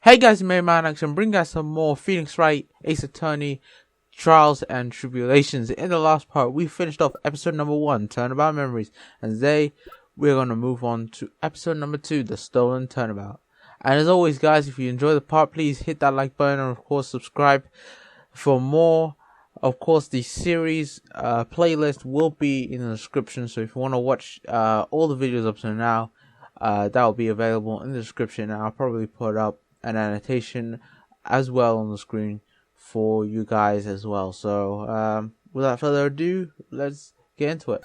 Hey guys, Man Action, bring guys some more Phoenix Wright, Ace Attorney, Trials and Tribulations. In the last part, we finished off episode number 1, Turnabout Memories, and today we're going to move on to episode number 2, The Stolen Turnabout. And as always guys, if you enjoy the part, please hit that like button and of course subscribe for more. Of course, the series playlist will be in the description, so if you want to watch all the videos up to now, that will be available in the description, and I'll probably put up an annotation as well on the screen for you guys as well. So without further ado, let's get into it.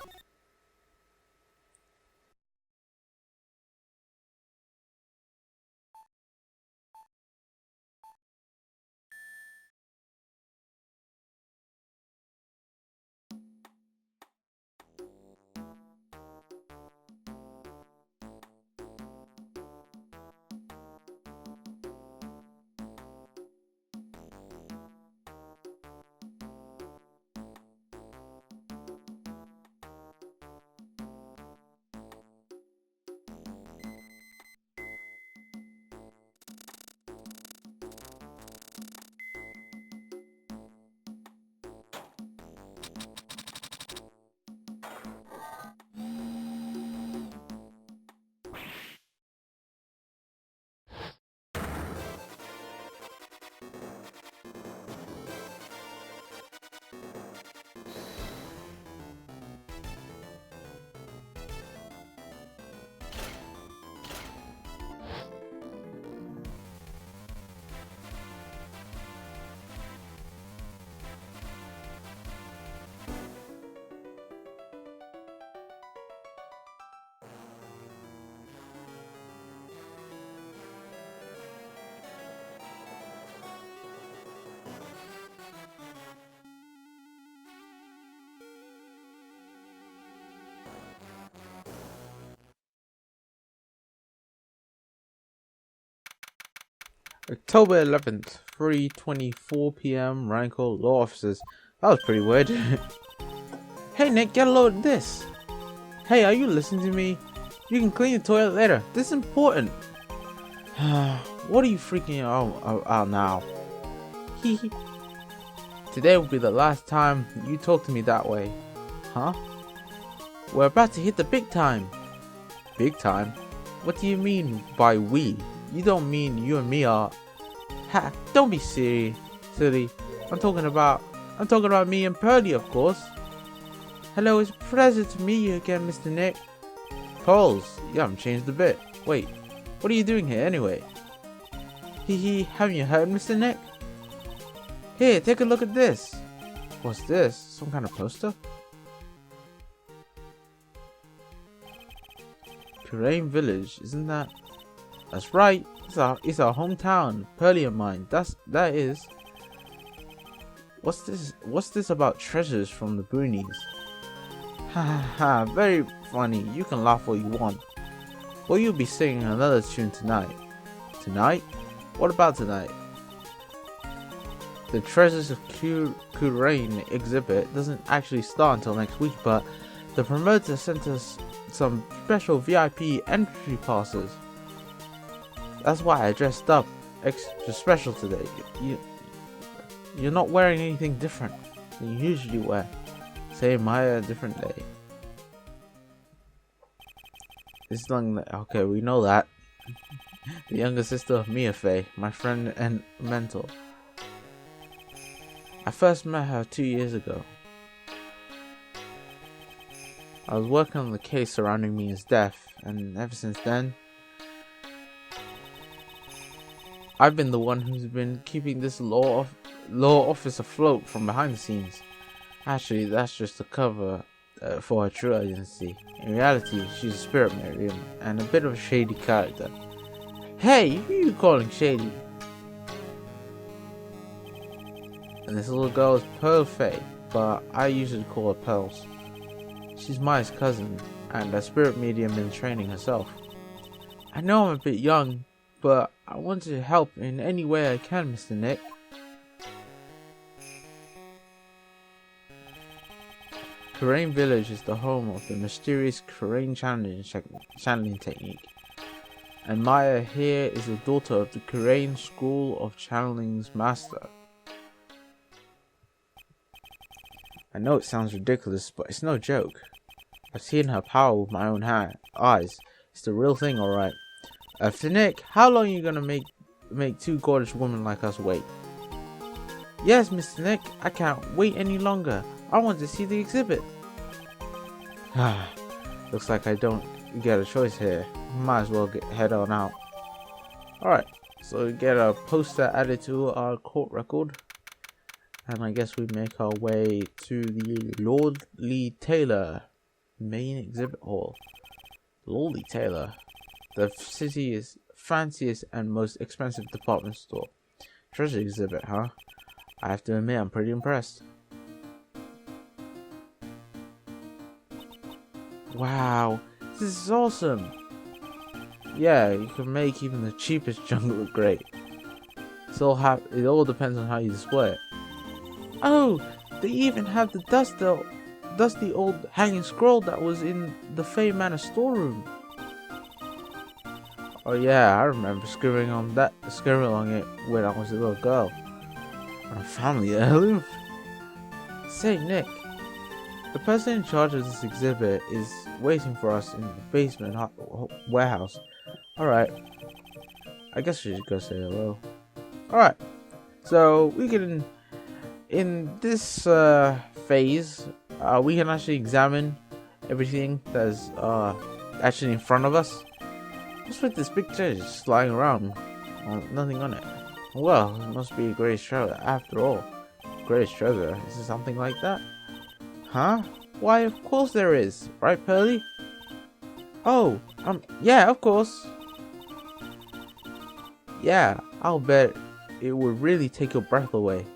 October 11th, 3:24 p.m. Rankle Law Officers. That was pretty weird. Hey Nick, get a load of this. Hey, are you listening to me? You can clean the toilet later. This is important. What are you freaking out now? Today will be the last time you talk to me that way. Huh? We're about to hit the big time. Big time? What do you mean by we? You don't mean you and me are... Ha! Don't be silly. I'm talking about me and Pearly, of course. Hello, it's a pleasure to meet you again, Mr. Nick. Pearls, you haven't changed a bit. Wait, what are you doing here anyway? Haven't you heard, Mr. Nick? Here, take a look at this. What's this? Some kind of poster? Crane Village, isn't that? That's right. It's our hometown. Pearly and mine. That is. What's this about treasures from the boonies? Ha ha ha. Very funny. You can laugh all you want. Well, you'll be singing another tune tonight. Tonight? What about tonight? The Treasures of Kurain exhibit doesn't actually start until next week, but the promoter sent us some special VIP entry passes. That's why I dressed up extra special today. You're not wearing anything different than you usually wear. Same hire, different day. This long, okay, we know that. The younger sister of Mia Fey, my friend and mentor. I first met her 2 years ago. I was working on the case surrounding Mia's death, and ever since then, I've been the one who's been keeping this law office afloat from behind the scenes. Actually, that's just a cover for her true identity. In reality, she's a spirit medium and a bit of a shady character. Hey, who are you calling shady? And this little girl is Pearl Faye, but I usually call her Pearls. She's Maya's cousin and a spirit medium in training herself. I know I'm a bit young, but I want to help in any way I can, Mr. Nick. Kurain Village is the home of the mysterious Kurain channeling technique. And Maya here is the daughter of the Korean School of Channeling's master. I know it sounds ridiculous, but it's no joke. I've seen her power with my own eyes. It's the real thing, alright. Nick, how long are you gonna make two gorgeous women like us wait? Yes, Mr. Nick, I can't wait any longer. I want to see the exhibit. Looks like I don't get a choice here. Might as well head on out. Alright, so we get a poster added to our court record. And I guess we make our way to the Lord Lee Taylor main exhibit hall. Lord Lee Taylor, the city's fanciest and most expensive department store. Treasure exhibit, huh? I have to admit, I'm pretty impressed. Wow, this is awesome. Yeah, you can make even the cheapest junk look great. It all depends on how you display it. Oh, they even have the dusty old hanging scroll that was in the Fey Manor storeroom. Oh yeah, I remember scribbling on it when I was a little girl. On a family heirloom. Say, Nick, the person in charge of this exhibit is waiting for us in the basement warehouse. Alright, I guess we should go say hello. Alright, so we can, in this phase, we can actually examine everything that's actually in front of us. What's with this big treasure just lying around? Nothing on it. Well, it must be a greatest treasure after all. Greatest treasure? Is it something like that? Huh? Why, of course there is. Right, Pearly? Oh, yeah, of course. Yeah, I'll bet it would really take your breath away.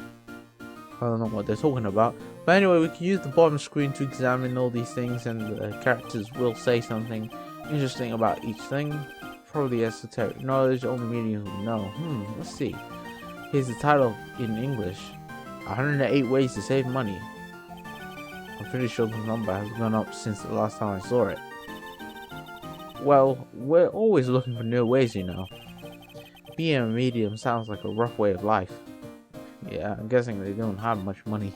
I don't know what they're talking about. But anyway, we can use the bottom screen to examine all these things, and the characters will say something interesting about each thing. Probably esoteric knowledge, only mediums will know. Let's see. Here's the title in English. 108 ways to save money. I'm pretty sure the number has gone up since the last time I saw it. Well, we're always looking for new ways, you know. Being a medium sounds like a rough way of life. Yeah, I'm guessing they don't have much money.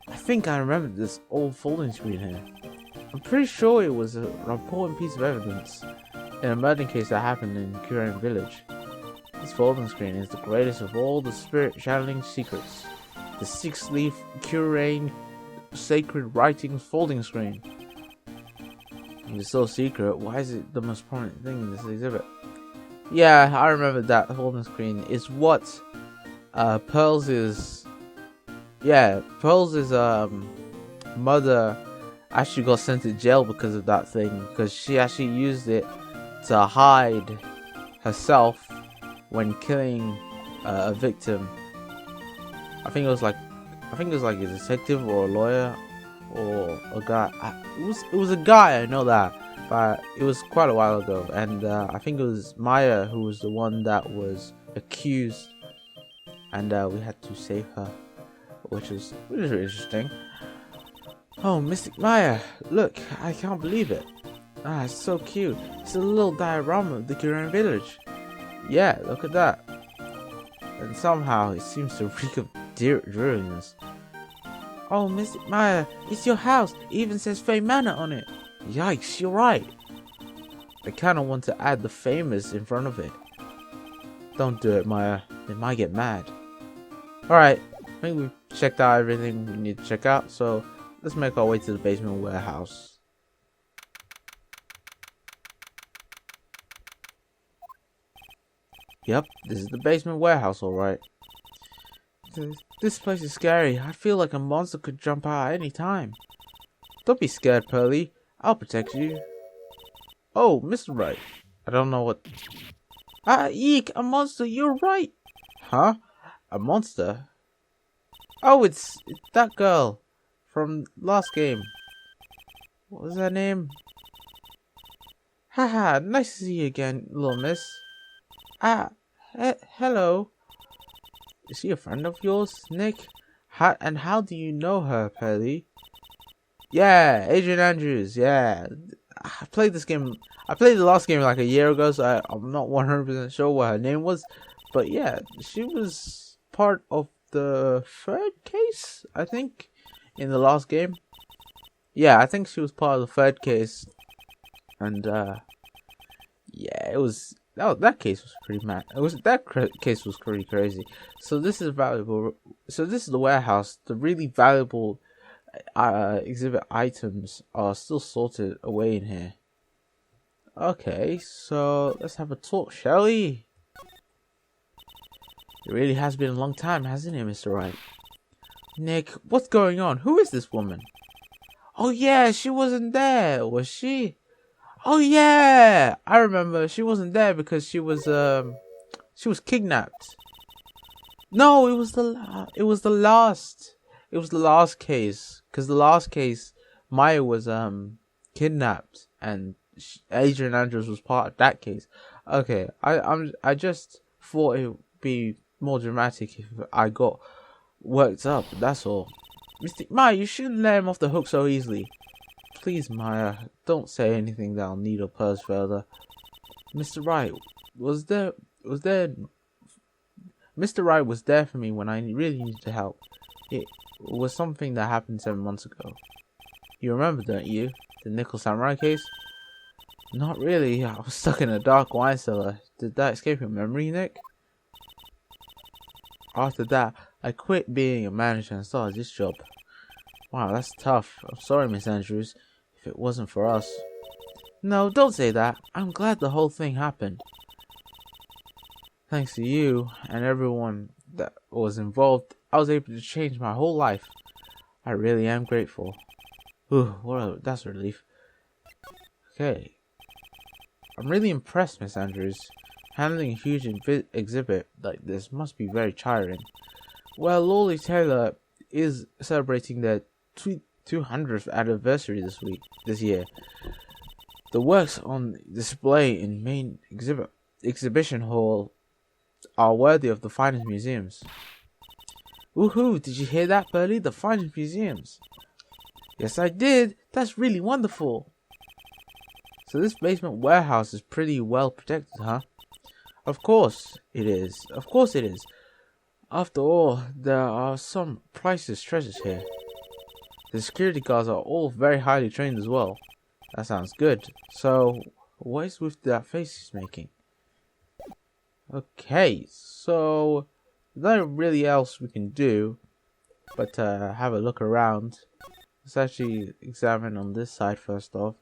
I think I remember this old folding screen here. I'm pretty sure it was an important piece of evidence in a murder case that happened in Kuran village. This folding screen is the greatest of all the spirit channeling secrets. The 6-leaf Kuran sacred writings folding screen. If it's so secret, why is it the most prominent thing in this exhibit? Yeah, I remember that folding screen is what Pearl's mother actually got sent to jail because of that thing, because she actually used it to hide herself when killing a victim. I think it was like a detective or a lawyer or a guy. It was a guy, I know that, but it was quite a while ago, and I think it was Maya who was the one that was accused, and we had to save her, which is really interesting. Oh, Mystic Maya, look, I can't believe it. Ah, it's so cute. It's a little diorama of the Korean village. Yeah, look at that. And somehow it seems to reek of dreariness. Oh, Mystic Maya, it's your house. It even says Fey Manor on it. Yikes, you're right. I kinda want to add the famous in front of it. Don't do it, Maya. They might get mad. Alright, I think we've checked out everything we need to check out, so let's make our way to the basement warehouse. Yep, this is the basement warehouse, alright. This place is scary. I feel like a monster could jump out at any time. Don't be scared, Pearly. I'll protect you. Oh, Mr. Wright. I don't know what... Ah, eek, a monster, you're right. Huh? A monster? Oh, it's that girl from last game. What was her name? Haha, nice to see you again, little miss. Ah, hello. Is she a friend of yours, Nick? And how do you know her, Pearly? Yeah, Adrian Andrews, yeah. I played this game. I played the last game like a year ago, so I'm not 100% sure what her name was. But yeah, she was part of the third case, I think, in the last game. Yeah, I think she was part of the third case. And yeah, it was that case was pretty mad. Case was pretty crazy. So this is valuable. So this is the warehouse. The really valuable exhibit items are still sorted away in here. Okay, so let's have a talk, shall we? It really has been a long time, hasn't it, Mr. Wright? Nick, what's going on? Who is this woman? Oh yeah, she wasn't there, was she? Oh yeah, I remember. She wasn't there because she was kidnapped. No, it was the last case. Because the last case, Maya was kidnapped, and Adrian Andrews was part of that case. Okay, I just thought it would be more dramatic if I got worked up. That's all. Maya, you shouldn't let him off the hook so easily. Please, Maya, don't say anything that'll needle Purse further. Mr. Wright, Mr. Wright was there for me when I really needed help. It was something that happened 7 months ago. You remember, don't you? The Nickel Samurai case? Not really. I was stuck in a dark wine cellar. Did that escape your memory, Nick? After that, I quit being a manager and started this job. Wow, that's tough. I'm sorry, Miss Andrews, if it wasn't for us. No, don't say that. I'm glad the whole thing happened. Thanks to you and everyone that was involved, I was able to change my whole life. I really am grateful. Ooh, that's a relief. Okay. I'm really impressed, Miss Andrews. Handling a huge exhibit like this must be very tiring. Well, Lolly Taylor is celebrating their 200th anniversary this year. The works on display in main exhibition hall are worthy of the finest museums. Woohoo! Did you hear that, Burley? The finest museums. Yes, I did. That's really wonderful. So this basement warehouse is pretty well protected, huh? Of course it is. Of course it is. After all, there are some priceless treasures here. The security guards are all very highly trained as well. That sounds good. So, what is with that face he's making? Okay, so there's not really else we can do but have a look around. Let's actually examine on this side first off.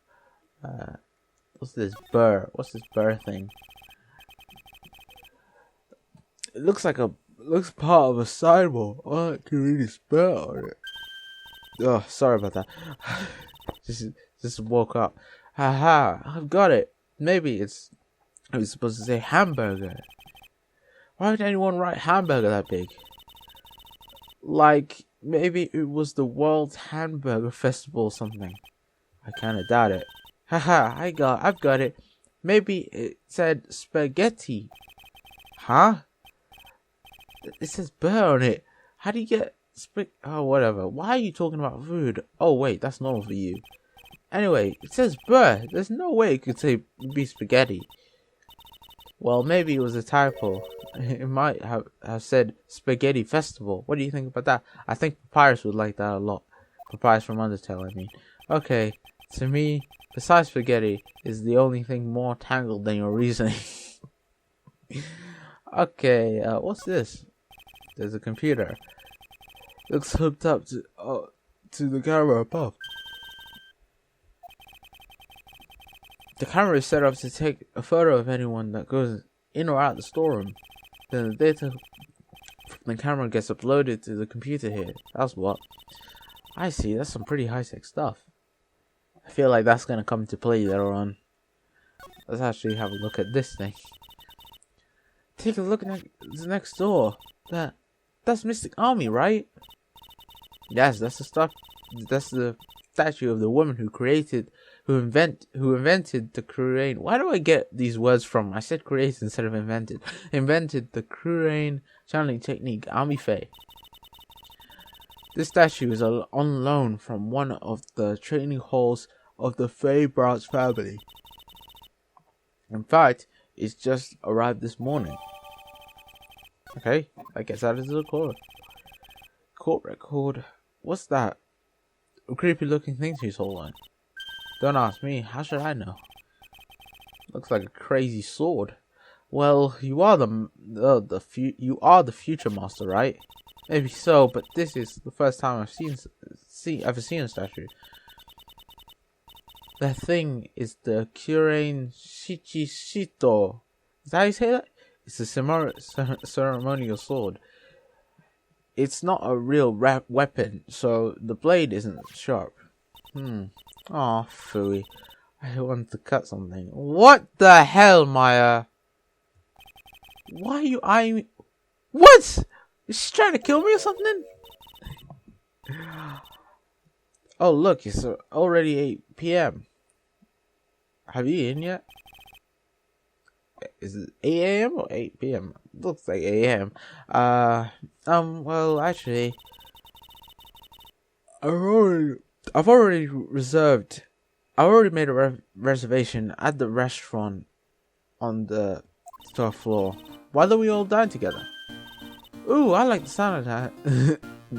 What's this burr? What's this burr thing? It looks part of a sidewall. Oh, I can really spell on it. Oh, sorry about that. just woke up. Haha, I've got it. Maybe it was supposed to say hamburger. Why would anyone write hamburger that big? Like, maybe it was the World Hamburger Festival or something. I kinda doubt it. Haha, I've got it. Maybe it said spaghetti. Huh? It says burr on it. How do you get oh, whatever. Why are you talking about food? Oh, wait, that's normal for you. Anyway, it says burr. There's no way it could be spaghetti. Well, maybe it was a typo. It might have said Spaghetti Festival. What do you think about that? I think Papyrus would like that a lot. Papyrus from Undertale, I mean. Okay, to me, besides spaghetti, is the only thing more tangled than your reasoning. Okay, what's this? There's a computer. Looks hooked up to the camera above. The camera is set up to take a photo of anyone that goes in or out the storeroom. Then the data from the camera gets uploaded to the computer here. That's what. I see, that's some pretty high-tech stuff. I feel like that's gonna come into play later on. Let's actually have a look at this thing. Take a look at the next door. That's Mystic Army, right? Yes, that's the statue of the woman who invented the Crane. Why do I get these words from? I said created instead of invented. Invented the Crane channeling technique, Army Faye. This statue is on loan from one of the training halls of the Fabrats family. In fact, it's just arrived this morning. Okay, I guess that is the court. Court record. What's that? A creepy looking thing she's holding. Don't ask me, how should I know? Looks like a crazy sword. Well, you are you are the future master, right? Maybe so, but this is the first time I've ever seen a statue. That thing is the Kurain Shichishito. Is that how you say that? It's a ceremonial sword. It's not a real weapon, so the blade isn't sharp. Oh, phooey. I want to cut something. What the hell, Maya? Why are you eyeing me? What? Is she trying to kill me or something? Oh, look, it's already 8 p.m. Have you eaten yet? Is it 8 a.m. or 8 p.m.? Looks like 8 a.m. Well, actually, I've already made a reservation at the restaurant on the 12th floor. Why don't we all dine together? Ooh, I like the sound of that.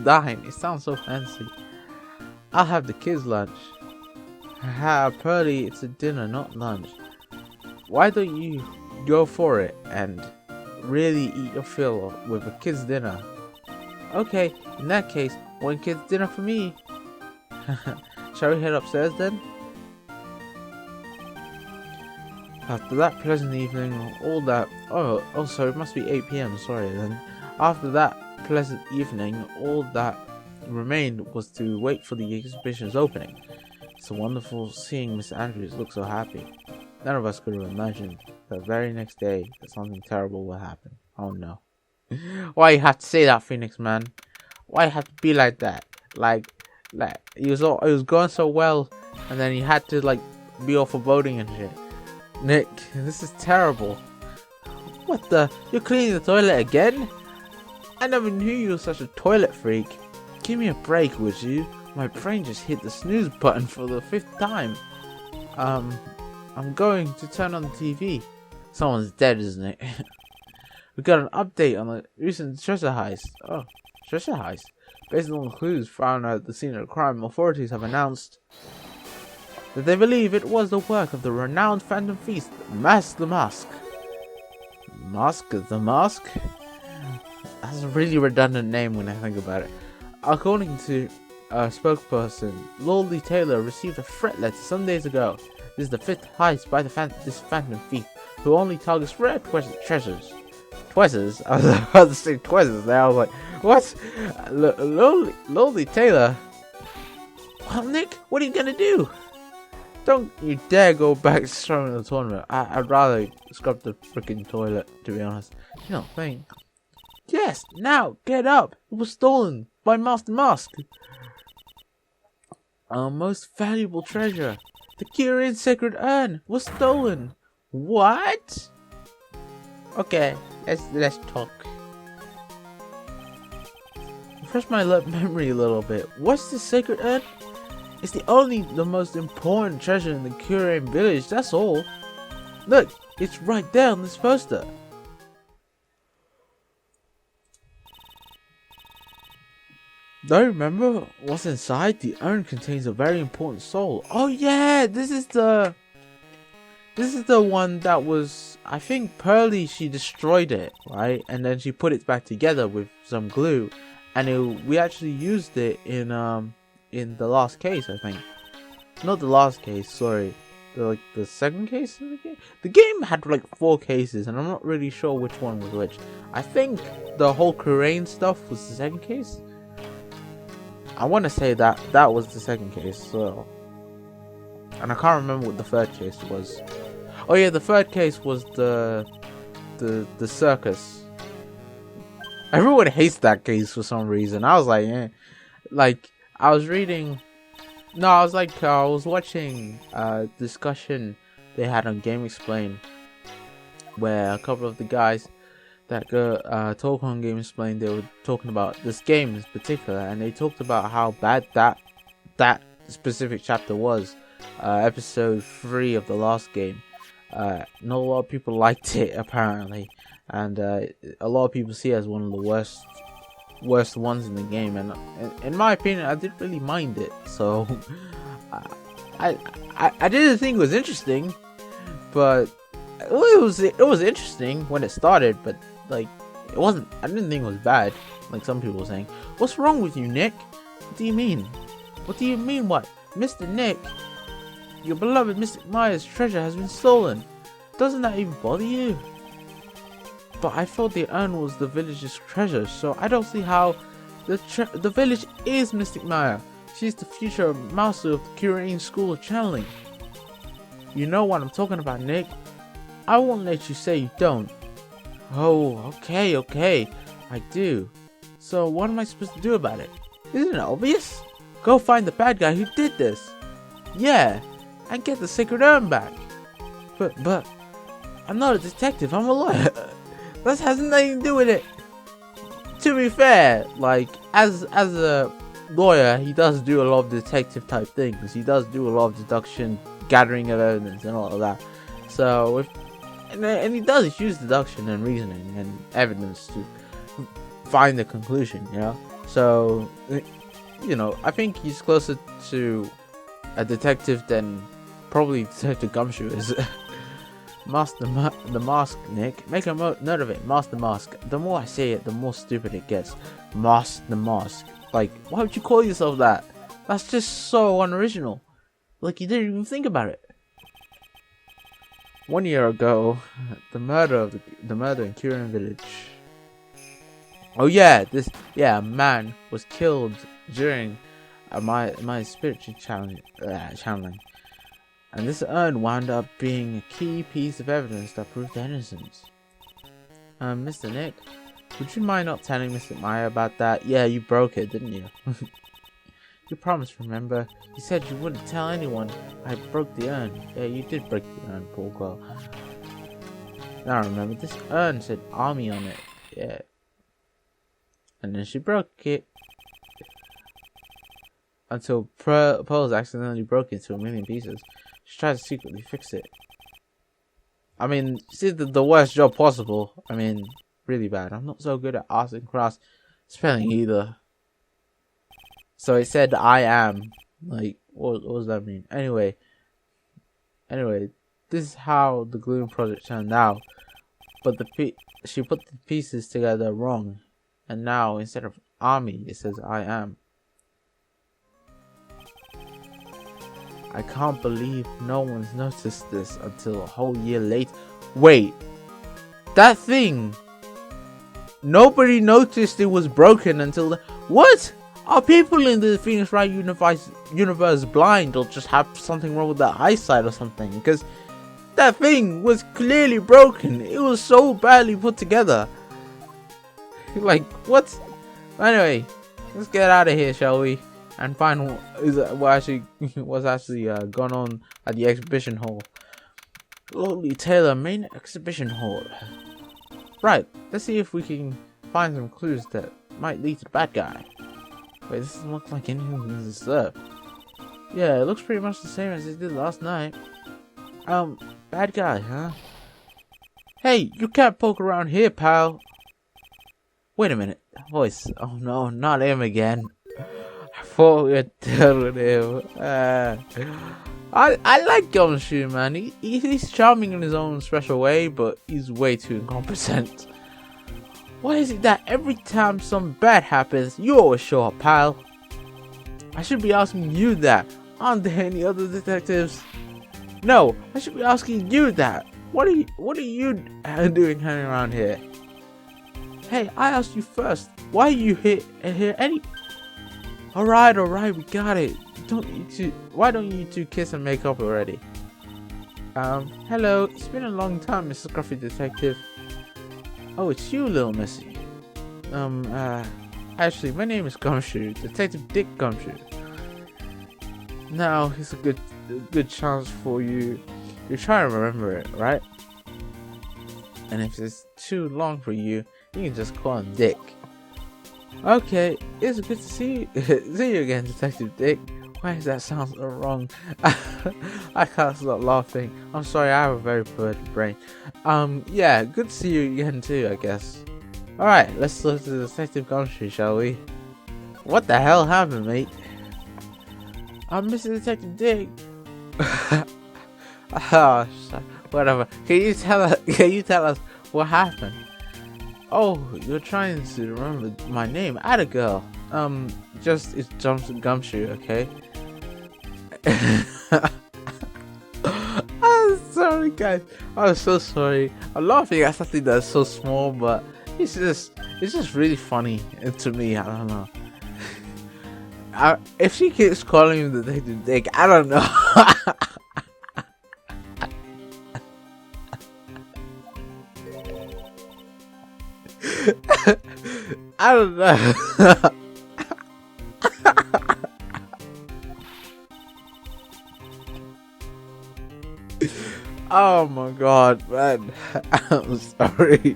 Dine, it sounds so fancy. I'll have the kids' lunch. Haha, Pearly, it's a dinner, not lunch. Why don't you go for it and really eat your fill with a kid's dinner? Okay, in that case, one kid's dinner for me. Shall we head upstairs then? After that pleasant evening, all that... Oh, sorry, it must be 8 p.m, sorry then. After that pleasant evening, all that remained was to wait for the exhibition's opening. It's wonderful seeing Miss Andrews look so happy. None of us could have imagined the very next day that something terrible would happen. Oh no. Why you have to say that, Phoenix man? Why you have to be like that? Like it was going so well, and then you had to be all foreboding and shit. Nick, this is terrible. What the? You're cleaning the toilet again? I never knew you were such a toilet freak. Give me a break, would you? My brain just hit the snooze button for the 5th time. I'm going to turn on the TV. Someone's dead, isn't it? We got an update on the recent treasure heist. Oh, treasure heist? Based on the clues found at the scene of the crime, authorities have announced that they believe it was the work of the renowned Phantom Feast, Mask the Mask. Mask the Mask? That's a really redundant name when I think about it. According to a spokesperson, Lolly Taylor received a threat letter some days ago. This is the 5th heist by this Phantom Thief, who only targets rare treasures. Tweezers? I was about to say tweezers there. I was like, what? Lolly Taylor? Well, Nick, what are you gonna do? Don't you dare go back to throwing the tournament. I'd rather scrub the freaking toilet, to be honest. You don't think? Yes, now, get up. It was stolen by Master Mask. Our most valuable treasure, the Kirin Sacred Urn, was stolen. What? Okay, let's talk. Refresh my memory a little bit. What's the Sacred Urn? It's the most important treasure in the Kirin village, that's all. Look, it's right there on this poster. Don't you remember what's inside? The urn contains a very important soul. Oh yeah, this is the one that was, I think Pearly, she destroyed it, right? And then she put it back together with some glue, and we actually used it in the last case, I think. Not the last case, sorry. The second case in the game? The game had 4 cases, and I'm not really sure which one was which. I think the whole Kurain stuff was the second case. I want to say that was the second case, so... And I can't remember what the third case was. Oh yeah, the third case was the circus. Everyone hates that case for some reason. I was like, eh. I was reading... No, I was watching a discussion they had on Game Explain, where a couple of the guys that talk on Game Explain, they were talking about this game in particular, and they talked about how bad that specific chapter was, episode 3 of the last game. Not a lot of people liked it apparently, and a lot of people see it as one of the worst ones in the game. And in my opinion, I didn't really mind it. So I didn't think it was interesting, but it was interesting when it started. But like, it wasn't. I didn't think it was bad, like some people were saying. What's wrong with you, Nick? What do you mean? What do you mean? What, Mr. Nick? Your beloved Mystic Maya's treasure has been stolen. Doesn't that even bother you? But I thought the urn was the village's treasure, so I don't see how the village is Mystic Maya. She's the future master of the Curating School of Channeling. You know what I'm talking about, Nick. I won't let you say you don't. Oh, okay, I do. So what am I supposed to do about it? Isn't it obvious? Go find the bad guy who did this. Yeah, and get the sacred urn back. But I'm not a detective, I'm a lawyer. That has nothing to do with it. To be fair, like, as a lawyer, he does do a lot of detective type things. He does do a lot of deduction, gathering of evidence and all of that. So and he does use deduction and reasoning and evidence to find the conclusion, you know. So, you know, I think he's closer to a detective than probably Detective Gumshoe is. Master the mask, Nick. Make a note of it. Master mask. The more I say it, the more stupid it gets. Master the mask. Like, why would you call yourself that? That's just so unoriginal. Like, you didn't even think about it. 1 year ago, the murder in Kirin village. Oh yeah, a man was killed during my spiritual channeling. And this urn wound up being a key piece of evidence that proved their innocence. Mr. Nick, would you mind not telling Mr. Maya about that? Yeah, you broke it, didn't you? You promised, remember? You said you wouldn't tell anyone I broke the urn. Yeah, you did break the urn, poor girl. Now remember, this urn said army on it. Yeah. And then she broke it. Until Pearls accidentally broke it into a million pieces. She tried to secretly fix it. I mean, she did the worst job possible. I mean, really bad. I'm not so good at arts and crafts spelling either. So it said I am. Like, what does that mean? Anyway, this is how the Gloom project turned out. But she put the pieces together wrong. And now, instead of army, it says I am. I can't believe no one's noticed this until a whole year later. Wait, that thing, nobody noticed it was broken until what? Are people in the Phoenix Wright universe blind or just have something wrong with their eyesight or something? Because that thing was clearly broken. It was so badly put together. Like, what? Anyway, let's get out of here, shall we? And find what's actually gone on at the exhibition hall. Lowly Taylor main exhibition hall. Right, let's see if we can find some clues that might lead to the bad guy. Wait, this doesn't look like anything's been disturbed. Yeah, it looks pretty much the same as it did last night. Bad guy, huh? Hey, you can't poke around here, pal. Wait a minute, that voice. Oh no, not him again. I thought we were done with him. I like Gumshoe, man. He's charming in his own special way, but he's way too incompetent. Why is it that every time something bad happens, you always show up, pal? I should be asking you that. Aren't there any other detectives? No, I should be asking you that. What are you doing hanging around here? Hey, I asked you first. Why are you here any? Alright, we got it. Why don't you two kiss and make up already? Hello. It's been a long time, Mrs. Scruffy Detective. Oh, it's you, little missy. Actually, my name is Gumshoe, Detective Dick Gumshoe. Now, here's a good chance for you. You're trying to remember it, right? And if it's too long for you, you can just call him Dick. Okay, it's good to see you again, Detective Dick. Why does that sound so wrong? I can't stop laughing. I'm sorry, I have a very perverted brain. Yeah, good to see you again too, I guess. Alright, let's look to Detective Gumshoe, shall we? What the hell happened, mate? I'm Mr. Detective Dick. Oh, whatever. Can you tell us what happened? Oh, you're trying to remember my name. Atta girl. It's Gumshoe, okay? I'm sorry, guys. I'm so sorry. I'm laughing at something that's so small, but it's just really funny to me. I don't know. If she keeps calling him Detective Dick, I don't know. I don't know. Oh my god, man. I'm sorry.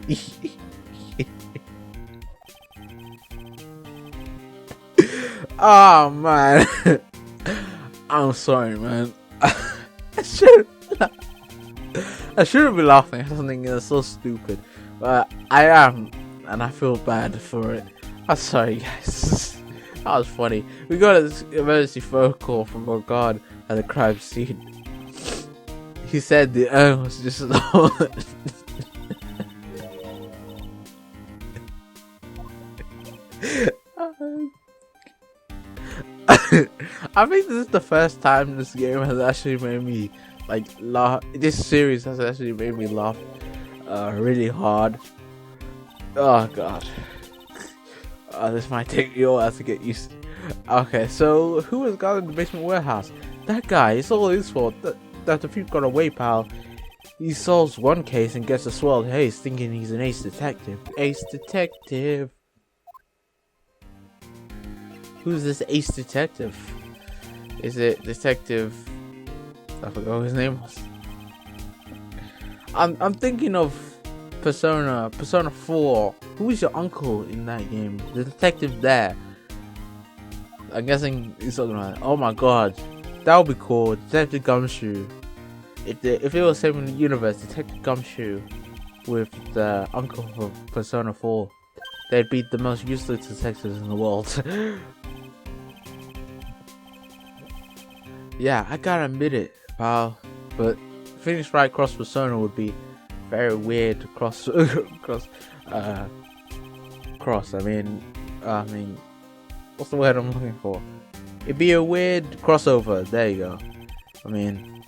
Oh man. I'm sorry, man. I shouldn't be laughing at something that's so stupid. But I am, and I feel bad for it. I'm sorry, guys. That was funny. We got an emergency phone call from our guard at the crime scene. He said the urn was just stolen. I think this is the first time this game has actually made me like laugh. This series has actually made me laugh really hard. Oh god. This might take me a while to get used to. Okay, so who was guarding the basement warehouse? That guy. It's all his fault. That the thief got away, pal. He solves one case and gets a swelled haze thinking he's an ace detective. Ace detective. Who's this ace detective? Is it Detective... I forgot what his name was. I'm thinking of Persona 4. Who is your uncle in that game? The detective there. I'm guessing he's talking about... Oh my god. That would be cool. Detective Gumshoe. If it was same in the universe, Detective Gumshoe with the uncle of Persona 4, they'd be the most useless detectives in the world. Yeah, I gotta admit it, pal. But Phoenix Wright cross Persona would be very weird to cross. I mean, what's the word I'm looking for? It'd be a weird crossover. There you go. I mean,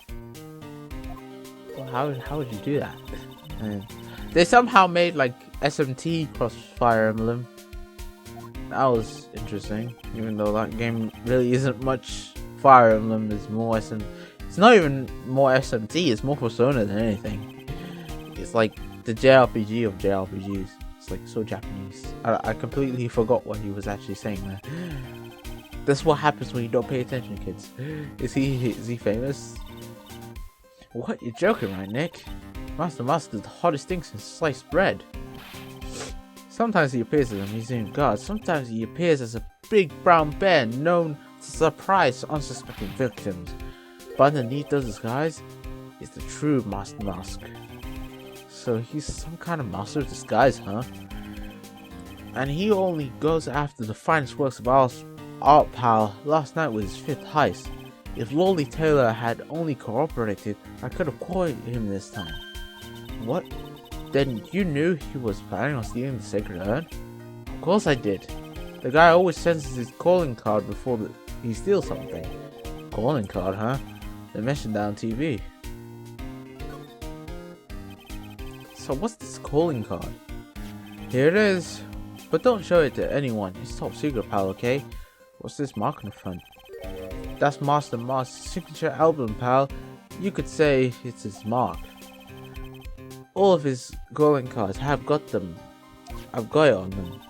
well, how would you do that? I mean, they somehow made like SMT cross Fire Emblem. That was interesting, even though that game really isn't much. Fire Emblem is more it's not even more SMT, it's more Persona than anything. It's like the JRPG of JRPGs. It's like so Japanese. I completely forgot what he was actually saying there. That's what happens when you don't pay attention, kids. Is he famous? What? You're joking, right, Nick? Master Mask is the hottest thing since sliced bread. Sometimes he appears as a museum guard, sometimes he appears as a big brown bear known to surprise unsuspecting victims. But underneath those disguise is the true Master Mask. So he's some kind of master of disguise, huh? And he only goes after the finest works of art, pal. Last night was his 5th heist. If Lolly Taylor had only cooperated, I could have caught him this time. What? Then you knew he was planning on stealing the sacred urn? Of course I did. The guy always senses his calling card before he steals something. Calling card, huh? They mentioned that on TV. So what's this calling card? Here it is. But don't show it to anyone. It's top secret, pal, okay? What's this mark on the front? That's Master Mask's signature album, pal. You could say it's his mark. All of his calling cards have got them. I've got it on them.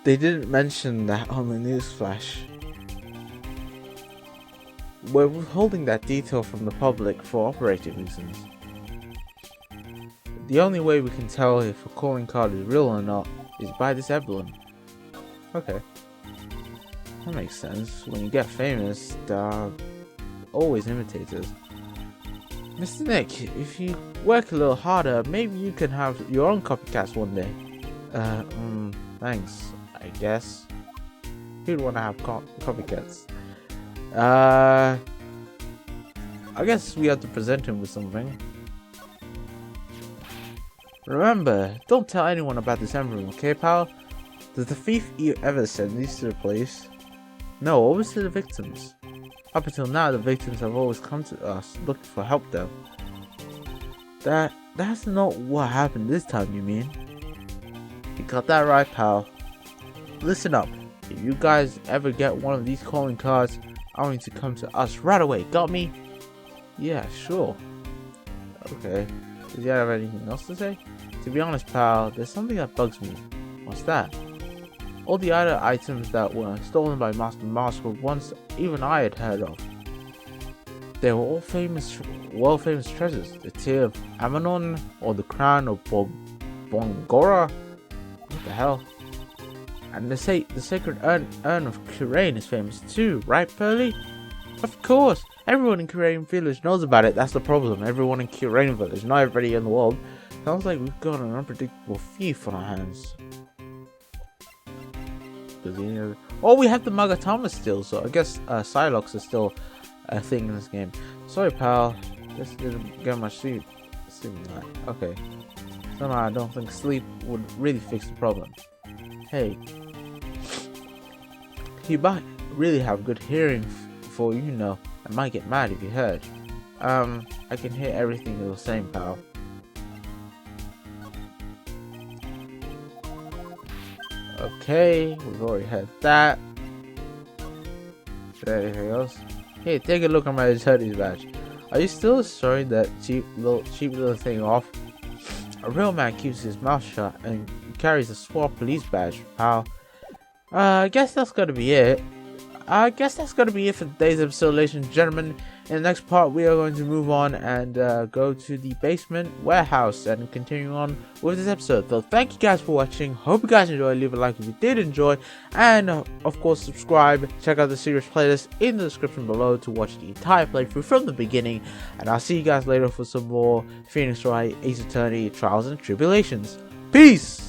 They didn't mention that on the news flash. We're withholding that detail from the public for operating reasons. The only way we can tell if a calling card is real or not is by this emblem. Okay. That makes sense. When you get famous, there are always imitators. Mr. Nick, if you work a little harder, maybe you can have your own copycats one day. Thanks, I guess. Who'd want to have copycats? I guess we have to present him with something. Remember, don't tell anyone about this envelope, okay, pal? Did the thief ever send these to the police? No, always to the victims. Up until now, the victims have always come to us looking for help, though. That's not what happened this time, you mean? You got that right, pal. Listen up. If you guys ever get one of these calling cards, I want you to come to us right away. Got me? Yeah, sure. Okay. Does you have anything else to say? To be honest, pal, there's something that bugs me. What's that? All the other items that were stolen by Master Mask were ones even I had heard of. They were all world famous treasures. The Tear of Amanon, or the Crown of Bongora. What the hell? And the sacred urn of Kurain is famous too, right, Pearly? Of course! Everyone in Kurain Village knows about it. That's the problem. Everyone in Kurain Village, not everybody in the world. Sounds like we've got an unpredictable thief on our hands. Oh, we have the Magatama still, so I guess Psylocke is still a thing in this game. Sorry, pal. Just didn't get much sleep. Okay. Somehow I don't think sleep would really fix the problem. Hey. You might really have good hearing for you know. I might get mad if you heard. I can hear everything you're saying, pal. Okay, we've already heard that. Is there anything else? Hey, take a look at my attorney's badge. Are you still showing that cheap little thing off? A real man keeps his mouth shut and carries a SWAT police badge, pal. I guess that's gonna be it. For today's episode, ladies and gentlemen. In the next part, we are going to move on and go to the basement warehouse and continue on with this episode. So thank you guys for watching. Hope you guys enjoyed. Leave a like if you did enjoy, and of course subscribe. Check out the series playlist in the description below to watch the entire playthrough from the beginning. And I'll see you guys later for some more Phoenix Wright, Ace Attorney, Trials and Tribulations. Peace!